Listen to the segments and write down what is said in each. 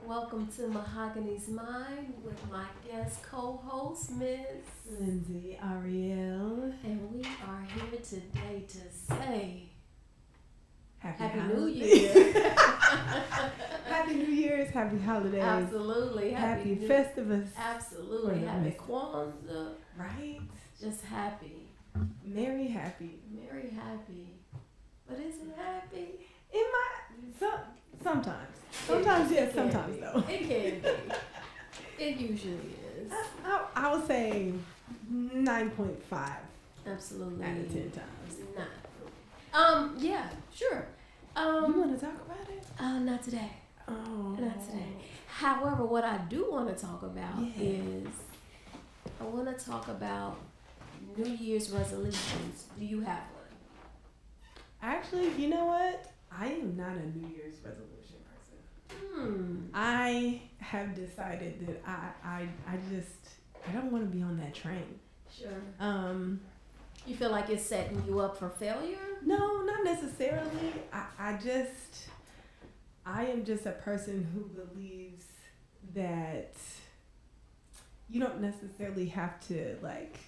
Welcome to Mahogany's Mind with my guest co-host, Miss Lindsay Ariel. And we are here today to say Happy New holidays. Year. Happy New Year's, happy holidays. Absolutely. Happy Festivus. Absolutely. Happy Kwanzaa. Right? Just happy. Merry happy. Very happy. But is it happy? Sometimes. Sometimes yes, It can sometimes be. no. It can be. It usually is. I would say 9.5 Absolutely. out of 10 times. Not. Yeah, sure. You want to talk about it? Not today. Oh. Not today. However, what I do want to talk about is I want to talk about New Year's resolutions. Do you have one? Actually, you know what? I am not a New Year's resolution person. I have decided that I don't want to be on that train. Sure. You feel like it's setting you up for failure? No, not necessarily. I am just a person who believes that you don't necessarily have to like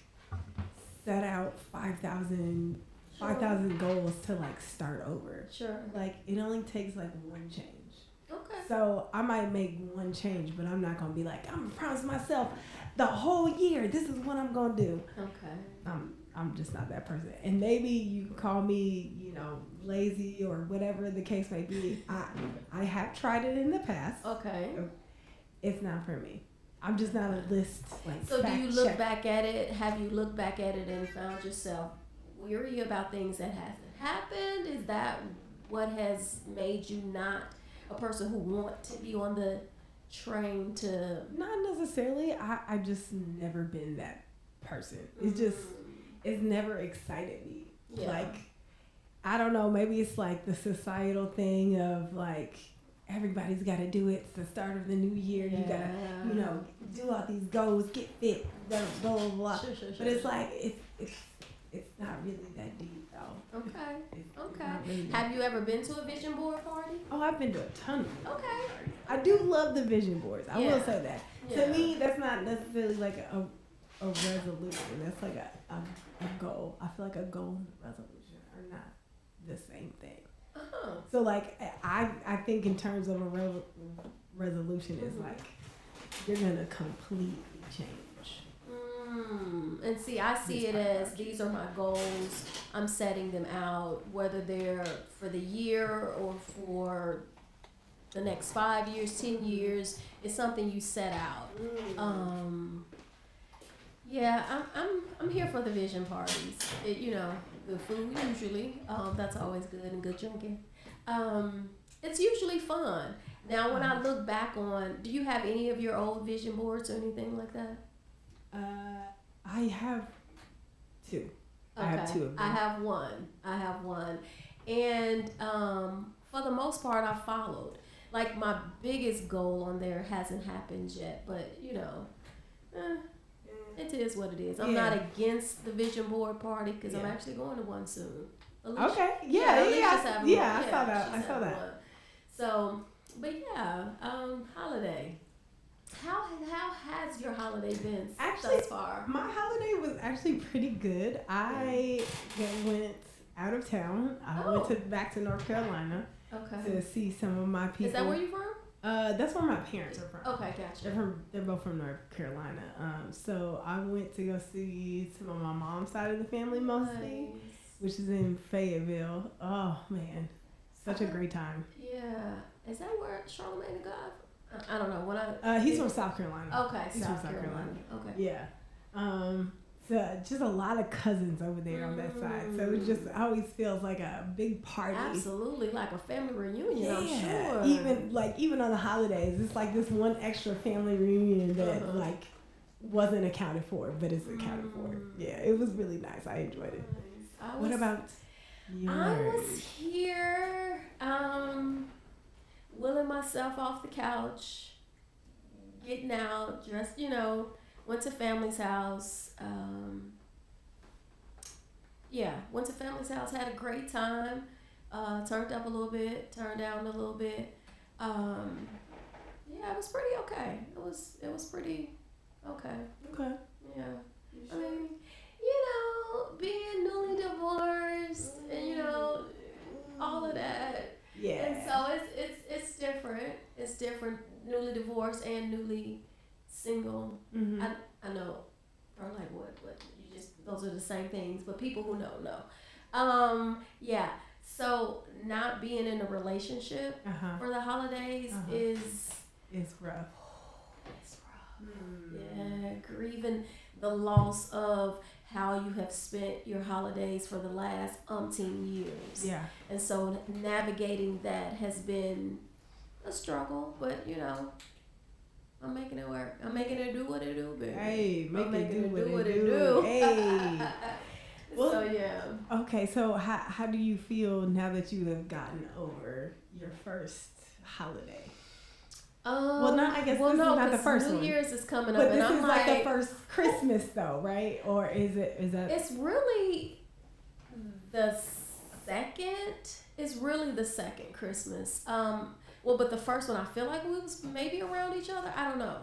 set out 5,000 goals to like start over. Sure. Like it only takes like one change. Okay. So I might make one change, but I'm not gonna be like, I'm gonna promise myself the whole year this is what I'm gonna do. Okay. I'm just not that person. And maybe you can call me, lazy or whatever the case may be. I have tried it in the past. Okay. It's not for me. I'm just not a list like. So do you look back at it? Have you looked back at it and found yourself weary about things that hasn't happened? Is that what has made you not a person who want to be on the train to? Not necessarily. I just never been that person. It's just it's never excited me. Yeah. Like I don't know. Maybe it's like the societal thing of like everybody's got to do it. It's the start of the new year. Yeah. You gotta do all these goals, get fit, blah blah blah. blah. Sure, but it's like it's not really that deep though. Okay. Okay. Really Have you ever been to a vision board party? Oh, I've been to a ton of them. Okay. I do love the vision boards. I Yeah. will say that. Yeah. To me, that's not necessarily like a resolution. That's like a goal. I feel like a goal and a resolution are not the same thing. Uh-huh. So like I think in terms of a resolution is like you're gonna completely change. And see, I see it as these are my goals. I'm setting them out, whether they're for the year or for the next 5 years, 10 years. It's something you set out. Yeah, I'm here for the vision parties. Good food usually. That's always good and good drinking. It's usually fun. Now, when I look back on, do you have any of your old vision boards or anything like that? I have two. Okay. I have two of them. I have one. And for the most part, I followed. Like, my biggest goal on there hasn't happened yet, but, it is what it is. I'm not against the vision board party because I'm actually going to one soon. Alicia, okay. I saw that. I saw that. One. So, but yeah, holiday. How has your holiday been thus far? My holiday was actually pretty good. I went out of town. I went back to North Carolina to see some of my people. Is that where you're from? That's where my parents are from. Okay, gotcha. They're both from North Carolina. So I went to go see some of my mom's side of the family mostly, which is in Fayetteville. Oh man, such a great time. Yeah, is that where Charlamagne the God? I don't know. He's from South Carolina. Okay, he's South from South Carolina. Okay. Yeah. So just a lot of cousins over there on that side. So it just always feels like a big party. Absolutely, like a family reunion. Yeah. I'm sure. Even on the holidays, it's like this one extra family reunion that like wasn't accounted for, but it's accounted for. Yeah, it was really nice. I enjoyed it. What about yours? I was here, willing myself off the couch, getting out, dressed, went to family's house. Went to family's house, had a great time. Turned up a little bit, turned down a little bit. Yeah, it was pretty okay. It was pretty okay. Okay. Yeah. I mean, you know, being newly divorced and all of that. Yeah. And so it's different. It's different. Newly divorced and newly single. Mm-hmm. I know. Or like what you just those are the same things, but people who know. Yeah. So not being in a relationship for the holidays is it's rough. it's rough. Yeah, grieving the loss of how you have spent your holidays for the last umpteen years. Yeah. And so navigating that has been a struggle, but I'm making it work. I'm making it do what it do, baby. Hey, I'm making it do what it it do. Hey. Well, So yeah. Okay, so how do you feel now that you have gotten over your first holiday? Well, not I guess this is not the first New one. Year's is coming But up, this and I'm is like the first Christmas though, right? Or is that? It's really the second. It's really the second Christmas. Well, but the first one, I feel like we was maybe around each other. I don't know.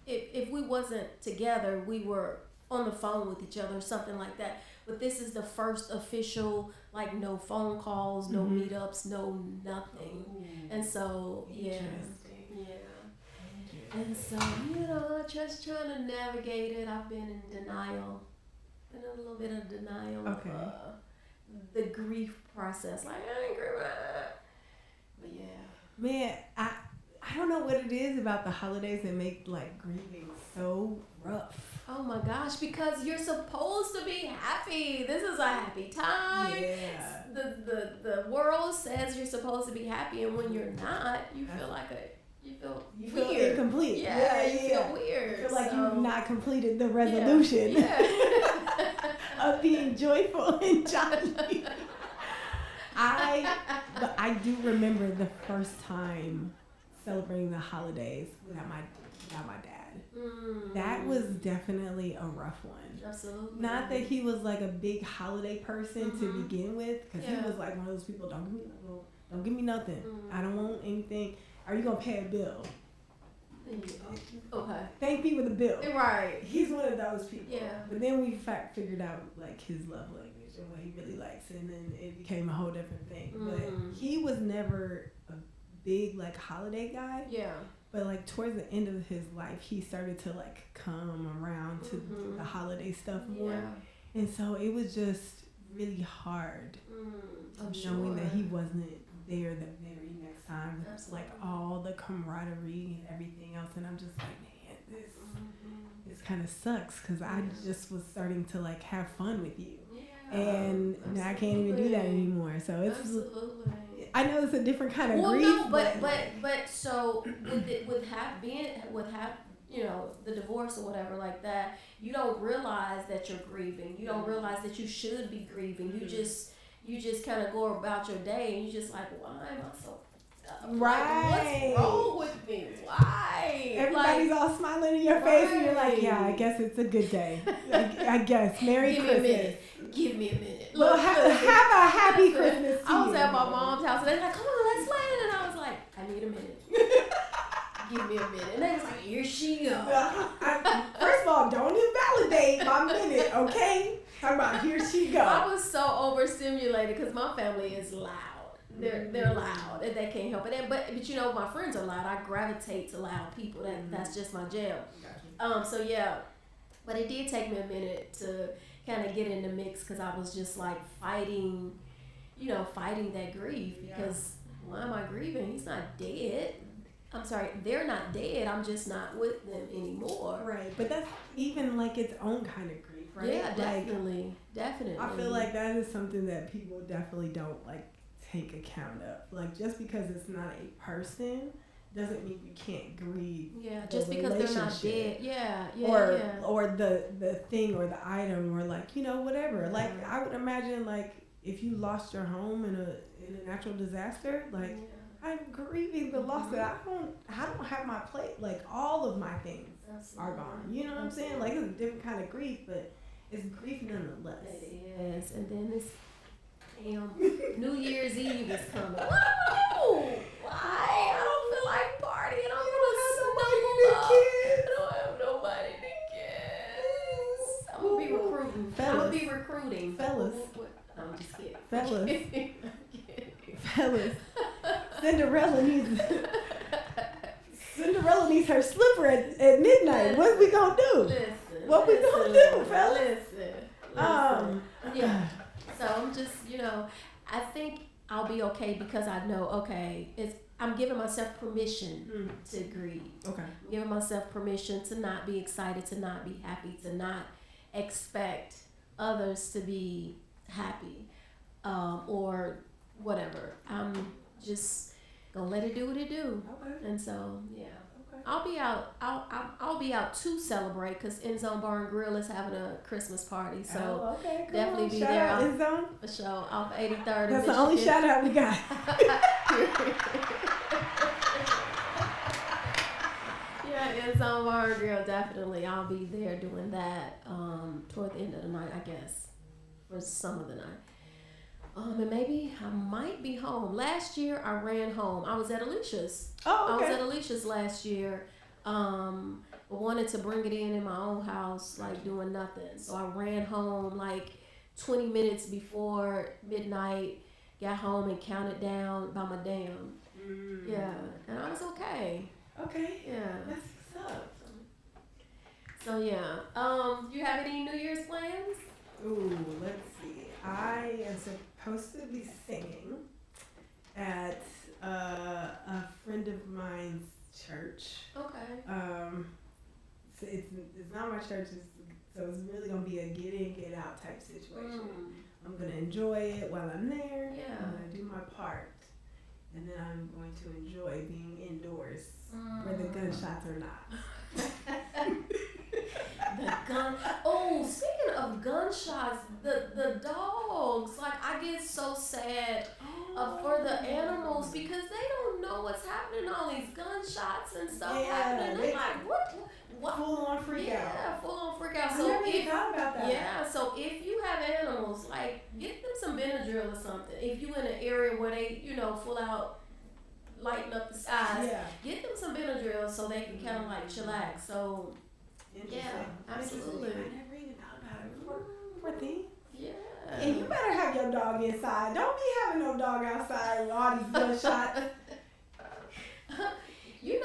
If we wasn't together, we were on the phone with each other or something like that. But this is the first official, like, no phone calls, no meetups, no nothing. Ooh, And so, yeah. And so, just trying to navigate it. I've been in denial. Been in a little bit of denial Okay. of the grief process. Like, I ain't grieving. But yeah. Man, I don't know what it is about the holidays that make like grieving so rough. Oh my gosh, because you're supposed to be happy. This is a happy time. Yeah. The world says you're supposed to be happy, and when you're not, you feel You feel weird. incomplete. Yeah, you feel weird. You feel like So, you've not completed the resolution Yeah. of being joyful and jolly. But I do remember the first time celebrating the holidays without my dad. That was definitely a rough one. Absolutely. Not that he was like a big holiday person to begin with, because he was like one of those people. Don't give me nothing. I don't want anything. Are you gonna pay a bill? Okay. Thank me with a bill. Right. He's one of those people. Yeah. But then we figured out like his love language and what he really likes, and then it became a whole different thing. But he was never a big like holiday guy. Yeah. But like towards the end of his life, he started to like come around to the holiday stuff more, and so it was just really hard knowing that he wasn't there the very next time. It's like all the camaraderie and everything else, and I'm just like, man, this kind of sucks because I just was starting to like have fun with you, and now I can't even do that anymore. So it's absolutely. I know it's a different kind of grief. No, but so with the divorce or whatever like that, you don't realize that you're grieving. You don't realize that you should be grieving. You just kind of go about your day and you just like, why am I so right? Like, what's wrong with me? Why? Everybody's all smiling in your face, and you're like, yeah, I guess it's a good day. I guess. Merry Christmas. Give me a minute. Well, have a happy Christmas to I was you. at my mom's house and they were like, come on, let's land. And I was like, I need a minute. Give me a minute. And they was like, here she goes. First of all, don't invalidate my minute, okay? Talk about here she goes. I was so overstimulated because my family is loud. They're loud and they can't help it. But my friends are loud. I gravitate to loud people. That's just my jam. So yeah, but it did take me a minute to kind of get in the mix because I was just like fighting that grief because why am I grieving? He's not dead. I'm sorry, they're not dead. I'm just not with them anymore. Right, but that's even like its own kind of grief, right? Yeah, definitely. I feel like that is something that people definitely don't like take account of. Like just because it's not a person doesn't mean you can't grieve. Yeah, just because they're not dead. Or the thing or the item or like whatever. Yeah. Like I would imagine like if you lost your home in a natural disaster, like I'm grieving the loss that I don't have my plate. Like all of my things are gone. You know what I'm saying? Like it's a different kind of grief, but it's grief nonetheless. It is, and then this New Year's Eve is coming. Whoa! Why? I don't feel like partying. I'm gonna Cinderella needs her slipper at midnight. What we gonna do? Listen. What we gonna do, fellas? Listen. Yeah. So I'm just, I think I'll be okay because I know, okay, I'm giving myself permission to grieve. Okay. I'm giving myself permission to not be excited, to not be happy, to not expect others to be happy, or whatever. I'm just gonna let it do what it do. Okay. And so, yeah. Okay. I'll be out. I'll be out to celebrate because End Zone Bar and Grill is having a Christmas party. So okay, cool. definitely be shout there. Out End Zone. for sure off 83rd. That's the only shout out we got. Yeah, End Zone Bar and Grill, definitely. I'll be there doing that toward the end of the night, I guess, for some of the night. And maybe I might be home. Last year I ran home. I was at Alicia's. Oh, okay. I was at Alicia's last year. Wanted to bring it in my own house, like doing nothing. So I ran home like 20 minutes before midnight. Got home and counted down by my dam. Yeah, and I was okay. Okay. Yeah. That's what's up. So yeah. You have any New Year's plans? Ooh, let's see. I am supposed to be singing at a friend of mine's church. Okay. So it's not my church, so it's really gonna be a get in, get out type situation. I'm gonna enjoy it while I'm there. Yeah. I'm gonna do my part, and then I'm going to enjoy being indoors where the gunshots are not. The gun. Oh, speaking of gunshots, the dogs. Like I get so sad for the animals because they don't know what's happening. All these gunshots and stuff happening. They're like, what? Full on freak out. Yeah, full on freak out. I So never even thought about that. Yeah, so if you have animals, like get them some Benadryl or something. If you in an area where they, full out lighting up the skies, get them some Benadryl so they can kind of like chillax. So yeah, absolutely. I never even thought about it. Poor thing. Yeah. And you better have your dog inside. Don't be having no dog outside with all these gunshots.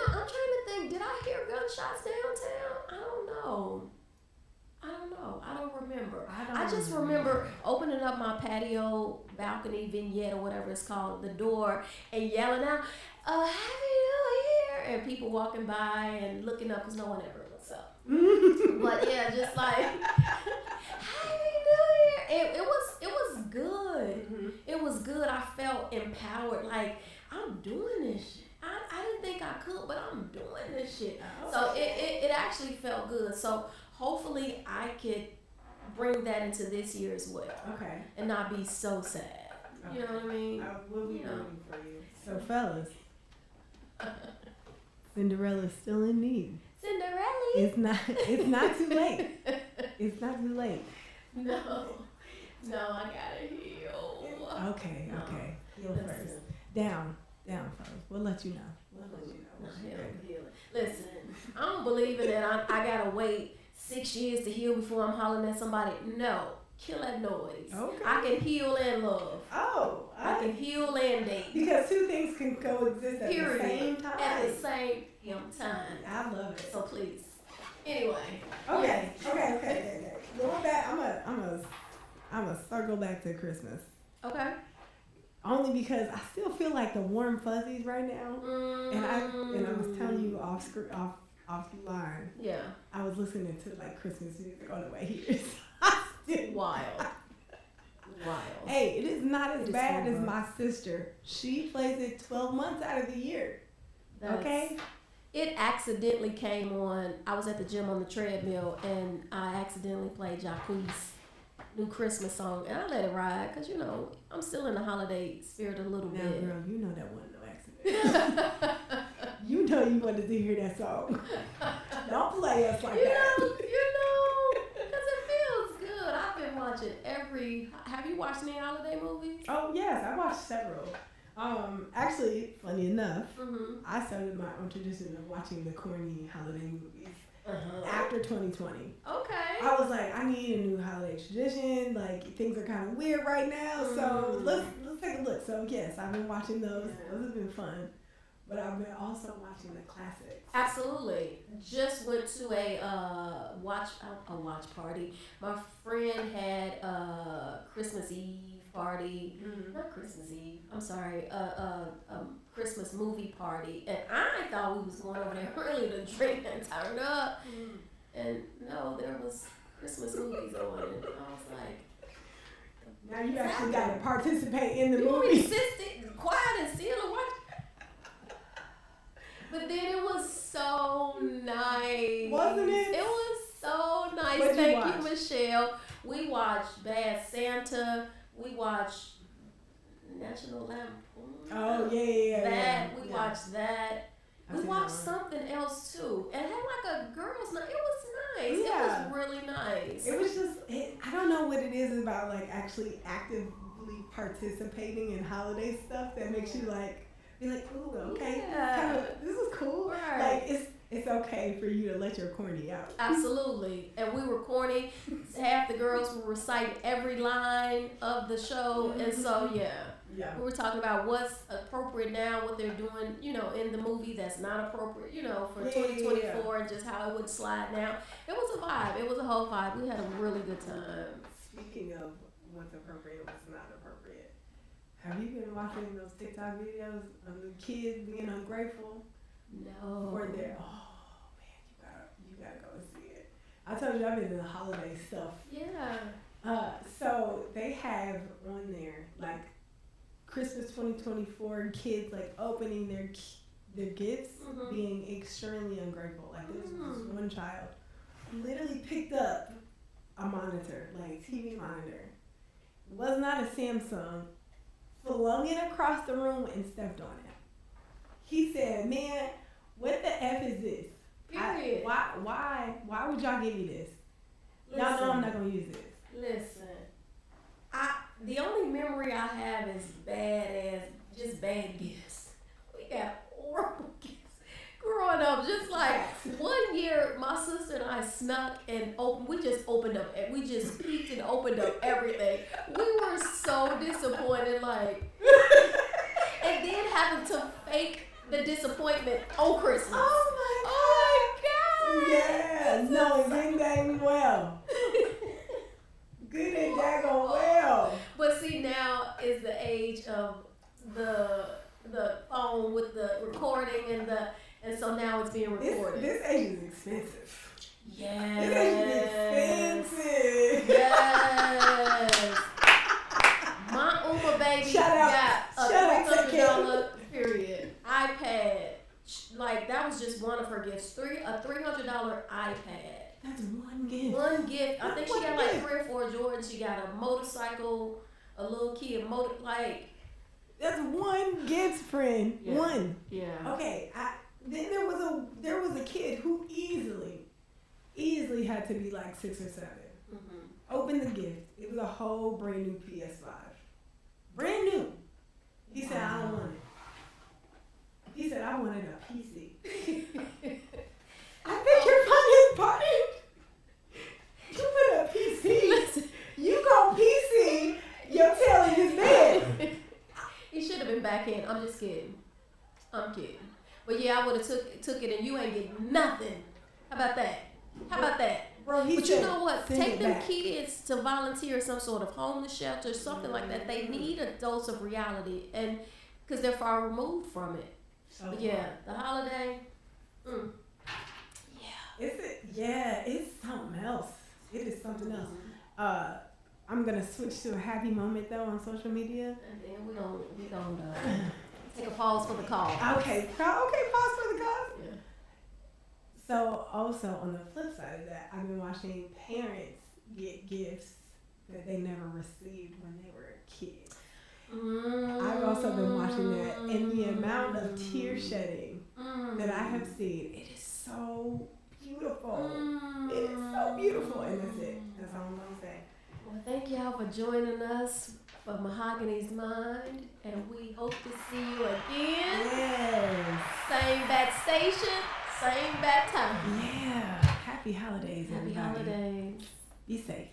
I'm trying to think, did I hear gunshots downtown? I don't know. I don't remember. I just remember opening up my patio balcony vignette or whatever it's called, the door, and yelling out, Happy New Year! And people walking by and looking up because no one ever looks up. But yeah, just like, Happy New Year! It was good. Mm-hmm. It was good. I felt empowered. Like, I'm doing this shit. I didn't think I could, but I'm doing this shit. Oh, so it actually felt good. So hopefully I could bring that into this year as well. Okay. And not be so sad. Okay. You know what I mean? I will be rooting for you. So fellas, Cinderella's still in need. Cinderella. It's not too late. It's not too late. No, I gotta heal. Okay. Heal Listen. first. Down, fellas. We'll let you know. Listen, I don't believe in that. I gotta wait 6 years to heal before I'm hollering at somebody. No, kill that noise. Okay. I can heal and love. Oh, I can heal and date. because two things can coexist at Period. the same time. At the same time. I love it. So please. Anyway. Okay. Going back, I'm a circle back to Christmas. Okay. Only because I still feel like the warm fuzzies right now. And I was telling you off the line. Yeah. I was listening to like Christmas music on the way here. Wild. Hey, it is not as bad as over. my sister. She plays it 12 months out of the year. Okay? It accidentally came on. I was at the gym on the treadmill and I accidentally played Jacquees' new Christmas song and I let it ride because I'm still in the holiday spirit a little Now, bit. girl, you know that wasn't no accident. You know you wanted to hear that song. Don't play us like that. Because it feels good. I've been watching have you watched any holiday movies? Oh, yes, I watched several. Actually, funny enough, Mm-hmm. I started my own tradition of watching the corny holiday movies. after 2020. Okay. I was like, I need a new holiday tradition. Like things are kind of weird right now, so let's take a look. So yes, I've been watching those. Those have been fun, but I've been also watching the classics. Absolutely. Just went to a watch party. My friend had a Christmas Eve party. Not Christmas Eve. I'm sorry. Christmas movie party, and I thought we was going over there early to drink and turn up, and no, there was Christmas movies on, and I was like, now you actually got to participate in the you want me to movie. sit quiet and still and watch? But then it was so nice. Wasn't it? It was so nice. What'd you Thank watch? you, Michelle. We watched Bad Santa. We watched National Lampoon. Oh yeah. That we watched that. I've We seen watched that one. something else too. It had like a girls' night. It was nice. Yeah. It was really nice. It was just, I don't know what it is about like actually actively participating in holiday stuff that makes you like, be like, ooh, okay, Yeah. this is cool. Right. Like it's okay for you to let your corny out. Absolutely. And we were corny. Half the girls were reciting every line of the show. And so, yeah. Yeah. We were talking about what's appropriate now, what they're doing, in the movie that's not appropriate, for 2024 and just how it would slide now. It was a vibe. It was a whole vibe. We had a really good time. Speaking of what's appropriate and what's not appropriate, have you been watching those TikTok videos of the kids being ungrateful? No. Or they're, oh man, you gotta go and see it. I told you I've been in the holiday stuff. Yeah. So they have on there like Christmas 2024 kids like opening their gifts, being extremely ungrateful. Like this one child literally picked up a monitor, like TV monitor. It was not a Samsung. Flung it across the room and stepped on it. He said, "Man, what the F is this? Period. Why would y'all give me this? Y'all know I'm not gonna use this." Listen, the only memory I have is just bad gifts. We got horrible gifts growing up. Just like one year, my sister and I snuck and we just peeked and opened up everything. We were so disappointed, and then having to fake the disappointment on Christmas. Oh my God! Yeah, no, good dang well. Good and daggone well. But see, now is the age of the phone with the recording and so now it's being recorded. This age is expensive. Yes. This age is expensive. Yes. My Uma baby got a $300 period iPad. Like that was just one of her gifts. A $300 iPad. That's one gift. One gift. I think she got like 3 or 4 Jordans. She got a motorcycle, a little kid That's one gift, friend. Yeah. One. Yeah. Okay. Then there was a kid who easily had to be like 6 or 7. Opened the gift. It was a whole brand new PS5. Brand new. He said, "I don't want it." He said, "I wanted a PC." I think you're fucking party. You put a PC. You go PC. Your tail in his bed. He should have been back in. I'm just kidding. I'm kidding. But yeah, I would have took it and you ain't get nothing. How about that? Bro, But you know what? "Send Take it them back." kids to volunteer some sort of homeless shelter, something like that. They need a dose of reality, and because they're far removed from it. But yeah, the holiday. It's something else. It is something else. I'm gonna switch to a happy moment though on social media. And then we gonna take a pause for the call. Okay, pause for the cause. Yeah. So also on the flip side of that, I've been watching parents get gifts that they never received when they were kids. I've also been watching that, and the amount of tear shedding that I have seen, it is so beautiful. It is so beautiful, and that's it. That's all I'm gonna say. Well, thank y'all for joining us for Mahogany's Mind, and we hope to see you again. Yes. Same bat station, same bat time. Yeah. holidays, Happy everybody. holidays. Be safe.